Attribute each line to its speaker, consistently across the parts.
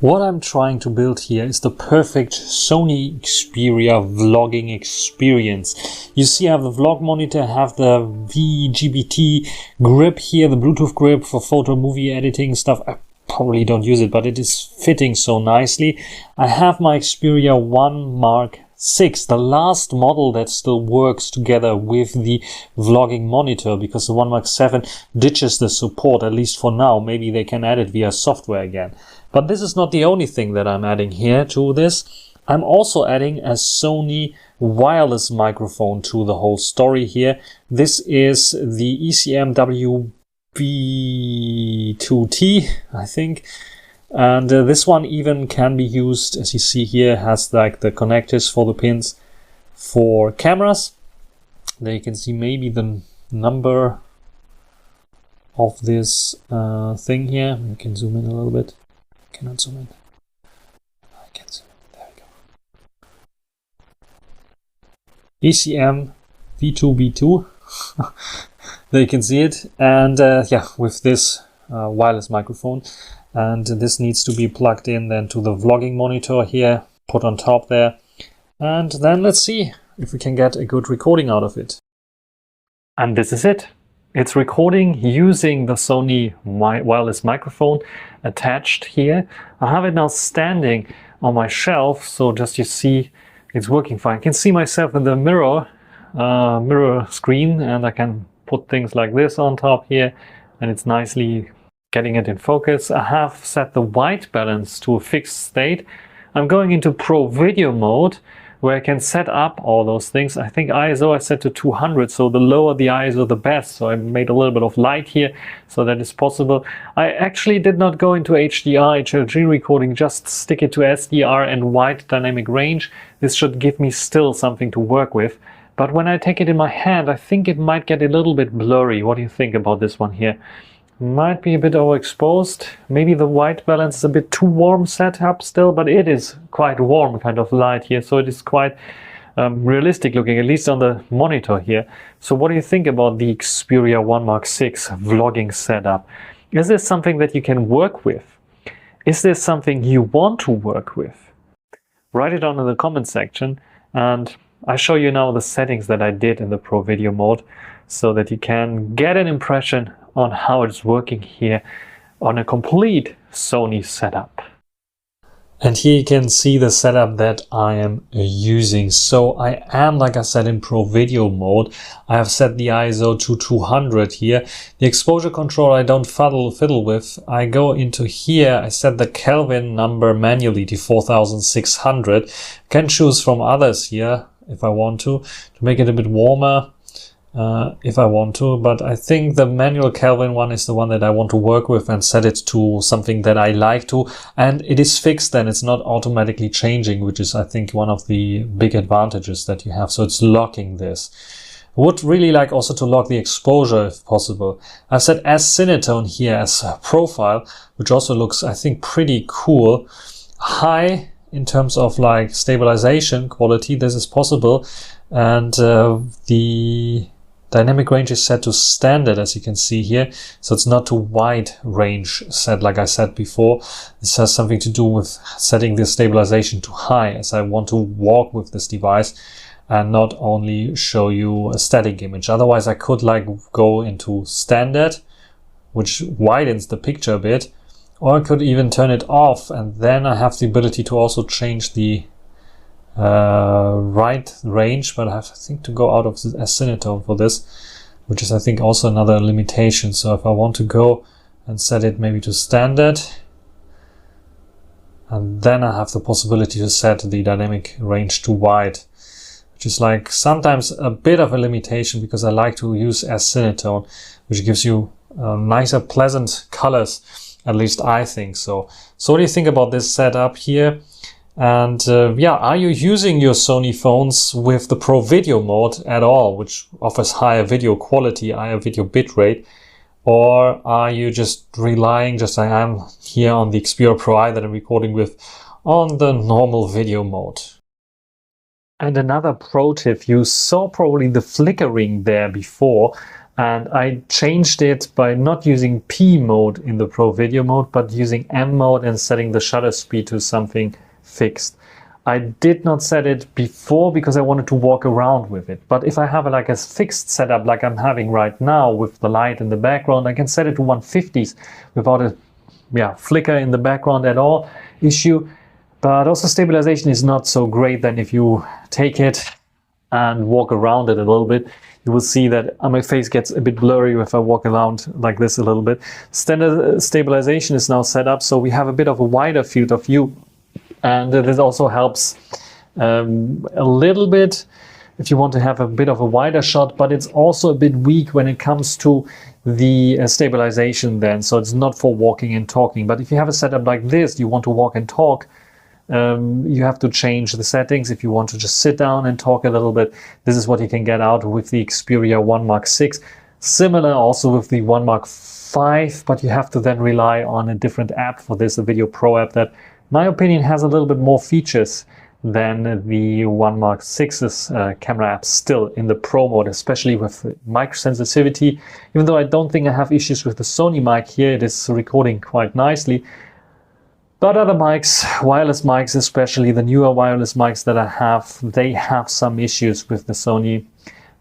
Speaker 1: What I'm trying to build here is the perfect Sony Xperia vlogging experience. You see I have the vlog monitor, I have the VGBT grip here, the Bluetooth grip for photo movie editing stuff. I probably don't use it, but it is fitting so nicely. I have my Xperia 1 Mark 6, the last model that still works together with the vlogging monitor, because the 1 Mark 7 ditches the support, at least for now. Maybe they can add it via software again. But this is not the only thing that I'm adding here to this. I'm also adding a Sony wireless microphone to the whole story here. This is the ECM WB2T, I think. And this one even can be used, as you see here, has like the connectors for the pins for cameras. There you can see maybe the number of this thing here. You can zoom in a little bit. I cannot zoom in. I can zoom in. There we go. ECM V2B2. There you can see it. And yeah, with this wireless microphone. And this needs to be plugged in then to the vlogging monitor here, put on top there. And then let's see if we can get a good recording out of it. And this is it. It's recording using the Sony wireless microphone attached here. I have it now standing on my shelf, so just you see it's working fine. I can see myself in the mirror screen, and I can put things like this on top here, and it's nicely getting it in focus. I have set the white balance to a fixed state. I'm going into Pro Video mode, where I can set up all those things. I think ISO I set to 200, so the lower the ISO the best. So I made a little bit of light here, so that is possible. I actually did not go into HDR, HLG recording, just stick it to SDR and wide dynamic range. This should give me still something to work with. But when I take it in my hand, I think it might get a little bit blurry. What do you think about this one here? Might be a bit overexposed. Maybe the white balance is a bit too warm set up still, but it is quite warm kind of light here, so it is quite realistic looking, at least on the monitor here. So what do you think about the Xperia 1 Mark 6 vlogging setup? Is this something that you can work with? Is this something you want to work with? Write it down in the comment section, and I show you now the settings that I did in the Pro Video mode, so that you can get an impression on how it's working here on a complete Sony setup. And here you can see the setup that I am using. So I am, like I said, in Pro Video mode. I have set the ISO to 200 here. The exposure control I don't fiddle with. I go into here, I set the Kelvin number manually to 4600. Can choose from others here if I want to make it a bit warmer. If I want to, but I think the manual Kelvin one is the one that I want to work with, and set it to something that I like to, and it is fixed then, it's not automatically changing, which is I think one of the big advantages that you have. So it's locking this. I would really like also to lock the exposure if possible. I've set as Cinetone here as a profile, which also looks I think pretty cool. High in terms of like stabilization quality, this is possible, and the dynamic range is set to standard, as you can see here, so it's not too wide range set like I said before. This has something to do with setting the stabilization to high, as I want to walk with this device and not only show you a static image. Otherwise I could like go into standard, which widens the picture a bit, or I could even turn it off, and then I have the ability to also change the right range, but I have I think to go out of the Cinetone for this, which is I think also another limitation. So if I want to go and set it maybe to standard, and then I have the possibility to set the dynamic range to wide, which is like sometimes a bit of a limitation, because I like to use Cinetone, which gives you nicer, pleasant colors, at least I think so. So what do you think about this setup here? And yeah, are you using your Sony phones with the Pro Video mode at all, which offers higher video quality, higher video bitrate? Or are you just relying, just like I am here on the Xperia Pro I that I'm recording with, on the normal video mode? And another pro tip, you saw probably the flickering there before, and I changed it by not using P mode in the Pro Video mode, but using M mode and setting the shutter speed to something fixed. I did not set it before because I wanted to walk around with it. But if I have like a fixed setup like I'm having right now with the light in the background, I can set it to 150s without a flicker in the background at all issue. But also stabilization is not so great than if you take it and walk around it a little bit. You will see that my face gets a bit blurry if I walk around like this a little bit. Standard stabilization is now set up, so we have a bit of a wider field of view. And this also helps a little bit if you want to have a bit of a wider shot, but it's also a bit weak when it comes to the stabilization then. So it's not for walking and talking. But if you have a setup like this, you want to walk and talk, you have to change the settings. If you want to just sit down and talk a little bit, this is what you can get out with the Xperia 1 Mark 6. Similar also with the 1 Mark 5, but you have to then rely on a different app for this, a Video Pro app that, in my opinion, has a little bit more features than the 1 Mark 6's camera app still in the Pro mode, especially with mic sensitivity. Even though I don't think I have issues with the Sony mic here, it is recording quite nicely. But other mics, wireless mics, especially the newer wireless mics that I have, they have some issues with the Sony,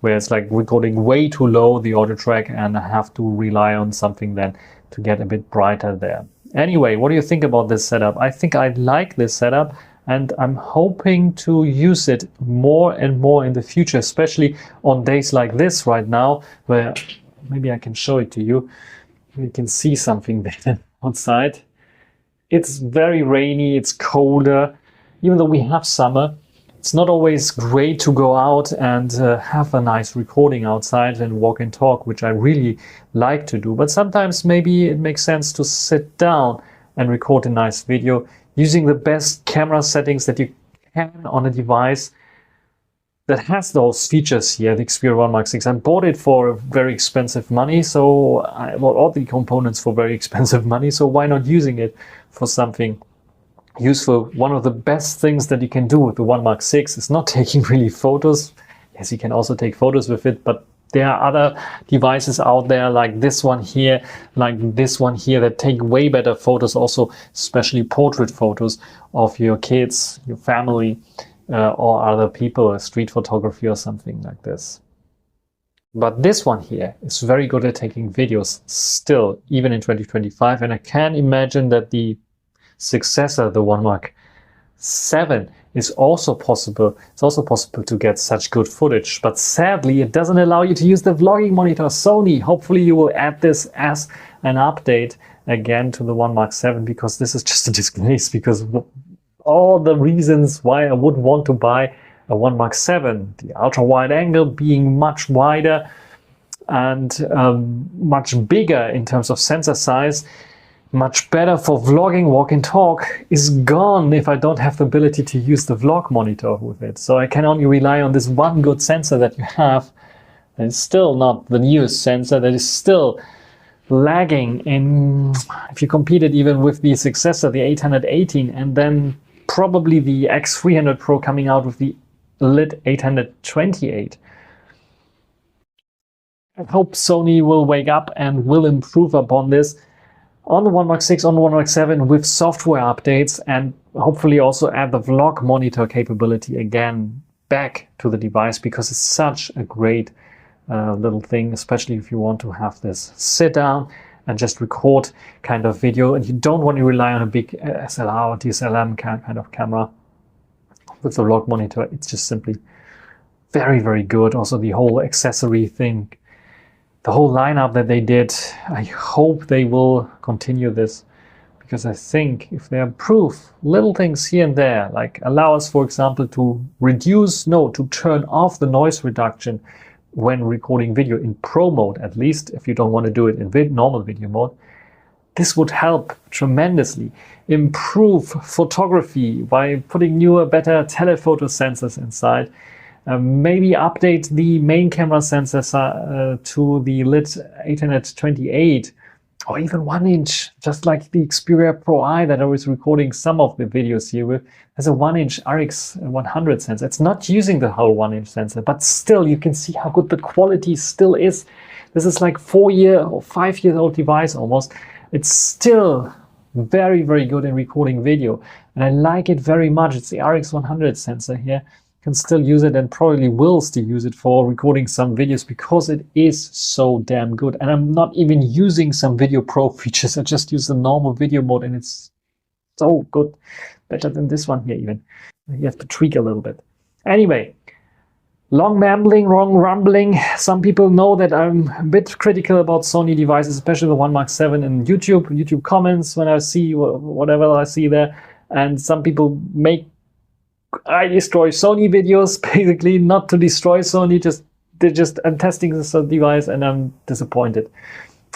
Speaker 1: where it's like recording way too low, the audio track, and I have to rely on something then to get a bit brighter there. Anyway, what do you think about this setup? I think I like this setup, and I'm hoping to use it more and more in the future, especially on days like this right now, where maybe I can show it to you. You can see something there outside. It's very rainy, it's colder. Even though we have summer, it's not always great to go out and have a nice recording outside and walk and talk, which I really like to do. But sometimes maybe it makes sense to sit down and record a nice video using the best camera settings that you can on a device that has those features here, the Xperia 1 Mark 6. I bought it for very expensive money, so I bought all the components for very expensive money, so why not using it for something useful? One of the best things that you can do with the 1 Mark 6 is not taking really photos. Yes, you can also take photos with it, but there are other devices out there like this one here, that take way better photos, also especially portrait photos of your kids, your family, or other people, street photography or something like this. But this one here is very good at taking videos still, even in 2025. And I can imagine that the successor, the 1 Mark 7, is also possible. It's also possible to get such good footage. But sadly, it doesn't allow you to use the vlogging monitor. Sony, hopefully you will add this as an update again to the 1 Mark 7, because this is just a disgrace, because all the reasons why I would want to buy a 1 Mark 7, the ultra wide angle being much wider and much bigger in terms of sensor size, much better for vlogging, walk and talk, is gone if I don't have the ability to use the vlog monitor with it. So I can only rely on this one good sensor that you have. And it's still not the newest sensor, that is still lagging in, if you compete it even with the successor, the 818, and then probably the X300 Pro coming out with the lit 828. I hope Sony will wake up and will improve upon this on the 1 Mark 6, on the 1 Mark 7 with software updates, and hopefully also add the vlog monitor capability again back to the device, because it's such a great little thing, especially if you want to have this sit down and just record kind of video, and you don't want to rely on a big SLR or DSLM kind of camera. With the vlog monitor, it's just simply very, very good. Also the whole accessory thing, the whole lineup that they did, I hope they will continue this, because I think if they improve little things here and there, like allow us, for example, to turn off the noise reduction when recording video in Pro mode, at least if you don't want to do it in normal video mode, this would help tremendously. Improve photography by putting newer, better telephoto sensors inside. Maybe update the main camera sensors to the lit 828 or even 1-inch, just like the Xperia Pro I that I was recording some of the videos here with, has a 1-inch RX 100 sensor. It's not using the whole 1-inch sensor, but still you can see how good the quality still is. This is like 4-year or 5-year-old device almost. It's still very, very good in recording video. And I like it very much. It's the RX 100 sensor here. Can still use it and probably will still use it for recording some videos because it is so damn good. And I'm not even using some Video Pro features. I just use the normal video mode and it's so good. Better than this one here even. You have to tweak a little bit. Anyway, long rumbling. Some people know that I'm a bit critical about Sony devices, especially the One Mark 7 in YouTube comments when I see whatever I see there. And some people make I destroy Sony videos, basically, not to destroy Sony, I'm testing this device and I'm disappointed.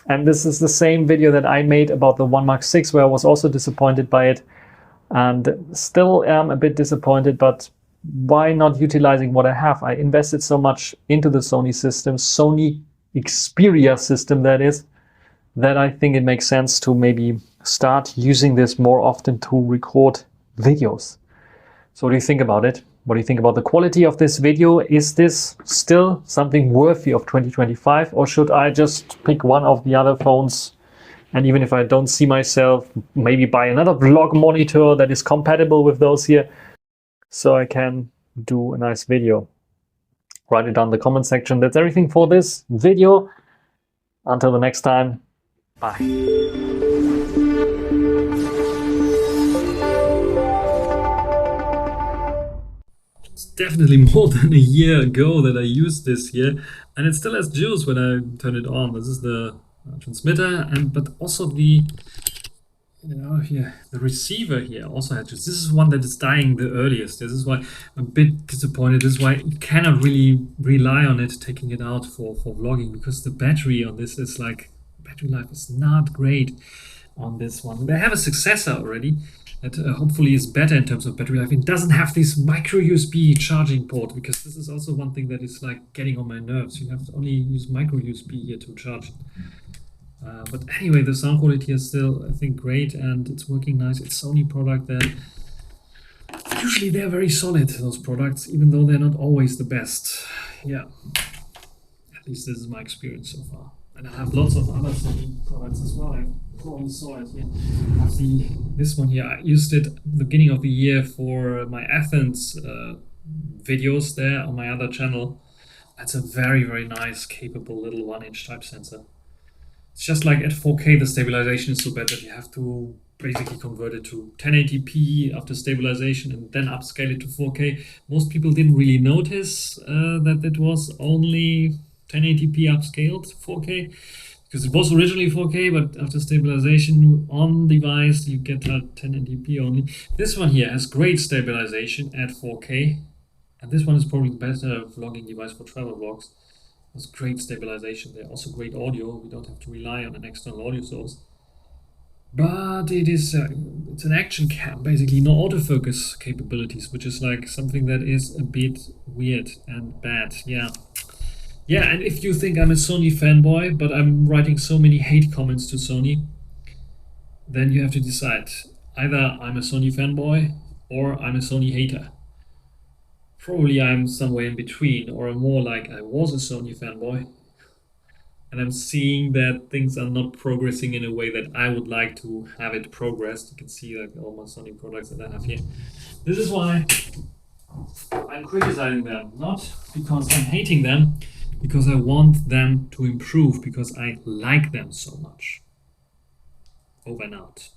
Speaker 1: And this is the same video that I made about the One Mark 6, where I was also disappointed by it, and still am a bit disappointed, but why not utilizing what I have? I invested so much into the Sony system, Sony Xperia system that is, that I think it makes sense to maybe start using this more often to record videos. So what do you think about it? What do you think about the quality of this video? Is this still something worthy of 2025? Or should I just pick one of the other phones? And even if I don't see myself, maybe buy another vlog monitor that is compatible with those here, so I can do a nice video. Write it down in the comment section. That's everything for this video. Until the next time, bye. Definitely more than a year ago that I used this here, and it still has juice when I turn it on. This is the transmitter, but also the the receiver here also has juice. This is one that is dying the earliest. This is why I'm a bit disappointed. This is why you cannot really rely on it, taking it out for vlogging, because the battery on this is like, battery life is not great on this one. They have a successor already that hopefully is better in terms of battery life. It doesn't have this micro USB charging port, because this is also one thing that is like getting on my nerves. You have to only use micro USB here to charge it. But anyway, the sound quality is still, I think, great, and it's working nice. It's Sony product that usually they're very solid, those products, even though they're not always the best. Yeah, at least this is my experience so far. And I have lots of other Sony products as well. I probably saw it here. I see this one here. I used it at the beginning of the year for my Athens videos there on my other channel. That's a very, very nice, capable little 1-inch type sensor. It's just like at 4K, the stabilization is so bad that you have to basically convert it to 1080p after stabilization and then upscale it to 4K. Most people didn't really notice that it was only 1080p upscaled to 4K, because it was originally 4K, but after stabilization on device, you get 1080p only. This one here has great stabilization at 4K, and this one is probably the better vlogging device for travel vlogs. There's great stabilization there, also great audio. We don't have to rely on an external audio source. But it is it's an action cam, basically, no autofocus capabilities, which is like something that is a bit weird and bad. Yeah, and if you think I'm a Sony fanboy, but I'm writing so many hate comments to Sony, then you have to decide. Either I'm a Sony fanboy or I'm a Sony hater. Probably I'm somewhere in between, or I'm more like I was a Sony fanboy, and I'm seeing that things are not progressing in a way that I would like to have it progressed. You can see like all my Sony products that I have here. This is why I'm criticizing them, not because I'm hating them, because I want them to improve, because I like them so much. Over and out.